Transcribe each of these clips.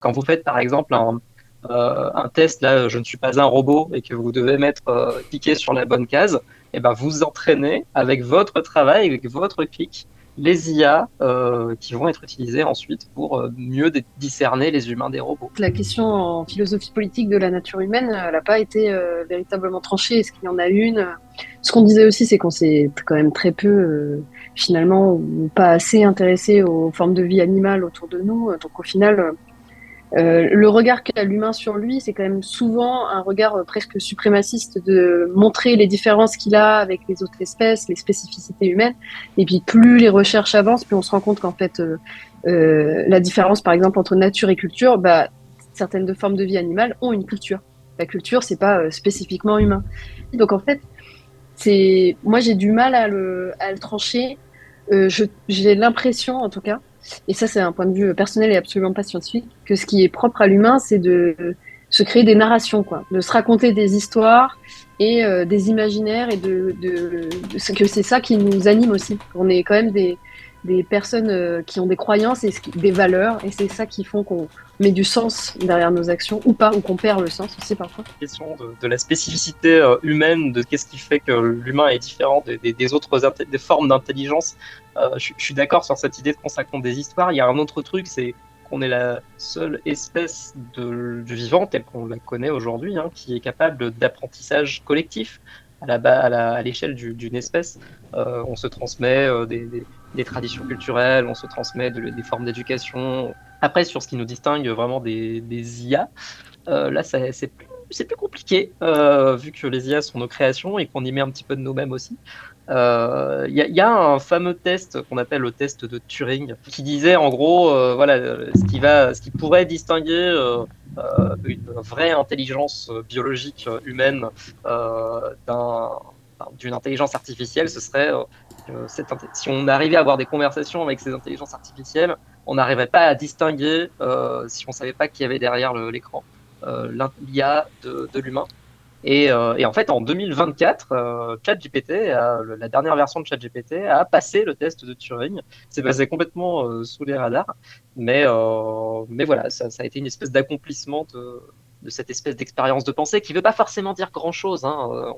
Quand vous faites par exemple un test, là, je ne suis pas un robot, et que vous devez cliquer sur la bonne case, et ben vous entraînez avec votre travail, avec votre clic, les IA qui vont être utilisées ensuite pour mieux discerner les humains des robots. La question en philosophie politique de la nature humaine, elle n'a pas été véritablement tranchée. Est-ce qu'il y en a une? Ce qu'on disait aussi, c'est qu'on s'est quand même très peu, finalement, ou pas assez intéressé aux formes de vie animale autour de nous. Donc au final, le regard qu'a l'humain sur lui, c'est quand même souvent un regard presque suprémaciste de montrer les différences qu'il a avec les autres espèces, les spécificités humaines. Et puis plus les recherches avancent, plus on se rend compte qu'en fait, la différence, par exemple, entre nature et culture, bah, certaines formes de vie animale ont une culture. La culture, c'est pas spécifiquement humain. Donc en fait, moi j'ai du mal à le trancher. J'ai l'impression, en tout cas, et ça c'est un point de vue personnel et absolument pas scientifique, que ce qui est propre à l'humain, c'est de se créer des narrations, quoi, de se raconter des histoires et des imaginaires, et que c'est ça qui nous anime aussi. On est quand même des personnes qui ont des croyances et des valeurs, et c'est ça qui font qu'on met du sens derrière nos actions ou pas, ou qu'on perd le sens aussi parfois. Question de la spécificité humaine, de qu'est-ce qui fait que l'humain est différent des autres des formes d'intelligence. Je suis d'accord sur cette idée de qu'on se raconte des histoires. Il y a un autre truc, c'est qu'on est la seule espèce du vivant, telle qu'on la connaît aujourd'hui, hein, qui est capable d'apprentissage collectif à l'échelle d'une espèce. On se transmet des traditions culturelles, on se transmet des formes d'éducation. Après, sur ce qui nous distingue vraiment des IA, là, c'est plus compliqué, vu que les IA sont nos créations et qu'on y met un petit peu de nous-mêmes aussi. Il y a un fameux test qu'on appelle le test de Turing, qui disait en gros, voilà, ce qui pourrait distinguer une vraie intelligence biologique humaine d'une intelligence artificielle, ce serait si on arrivait à avoir des conversations avec ces intelligences artificielles, on n'arriverait pas à distinguer si on savait pas qui y avait derrière l'écran, l'IA de l'humain. Et en fait, en 2024, la dernière version de ChatGPT a passé le test de Turing. C'est passé complètement sous les radars, mais voilà, ça a été une espèce d'accomplissement de cette espèce d'expérience de pensée qui ne veut pas forcément dire grand-chose, hein.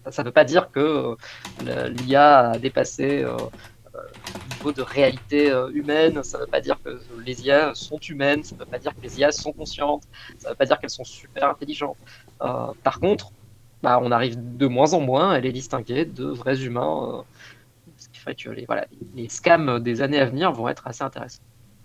Ça ne veut pas dire que l'IA a dépassé le niveau de réalité humaine, ça ne veut pas dire que les IA sont humaines, ça ne veut pas dire que les IA sont conscientes, ça ne veut pas dire qu'elles sont super intelligentes. Par contre, bah, on arrive de moins en moins à les distinguer de vrais humains, ce qui fait que voilà, les scams des années à venir vont être assez intéressants.